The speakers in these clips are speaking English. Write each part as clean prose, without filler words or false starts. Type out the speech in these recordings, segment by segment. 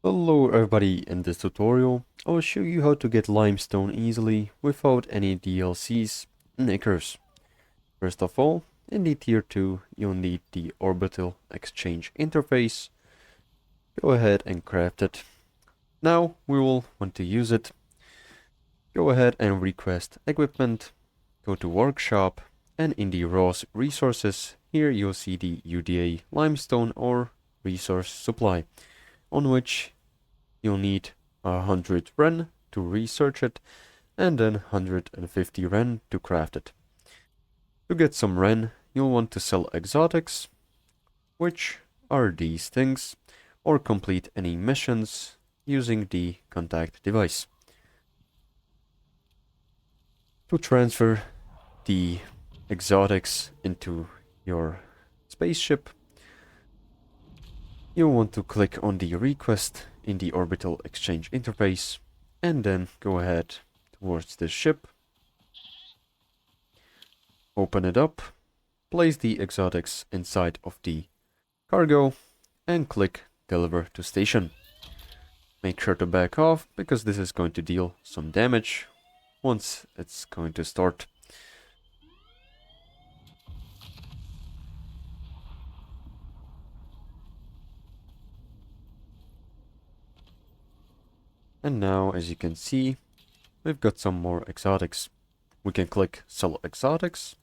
Hello everybody, in this tutorial I'll show you how to get limestone easily without any DLCs in Icarus. First of all, in the tier 2 you'll need the orbital exchange interface. Go ahead and craft it. Now we will want to use it. Go ahead and request equipment, go to workshop, and in the raw resources here you'll see the UDA limestone or resource supply, on which you'll need 100 Ren to research it, and then 150 Ren to craft it. To get some Ren, you'll want to sell exotics, which are these things, or complete any missions using the contact device. To transfer the exotics into your spaceship, you'll want to click on the request in the orbital exchange interface and then go ahead towards this ship, open it up, place the exotics inside of the cargo and click deliver to station. Make sure to back off because this is going to deal some damage once it's going to start. And now, as you can see, we've got some more exotics. We can click sell exotics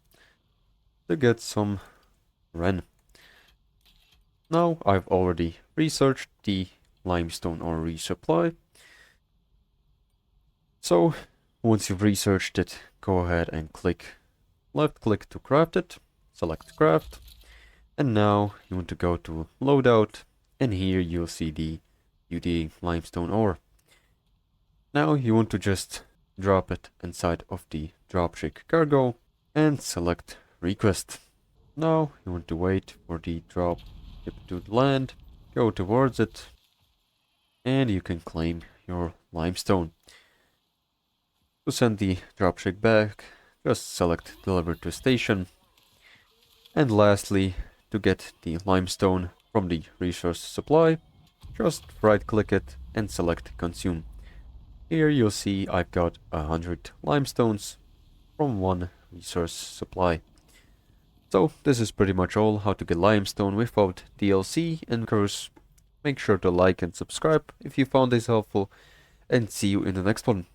to get some Ren. Now I've already researched the limestone ore resupply. So once you've researched it, go ahead and left click to craft it, select craft, and now you want to go to loadout, and here you'll see the UD limestone ore. Now you want to just drop it inside of the dropship cargo and select request. Now you want to wait for the drop ship to land, go towards it, and you can claim your limestone. To send the dropship back, just select deliver to station. And lastly, to get the limestone from the resource supply, just right click it and select consume. Here you'll see I've got 100 limestones from one resource supply. So this is pretty much all how to get limestone without DLC and Icarus. Make sure to like and subscribe if you found this helpful, and see you in the next one.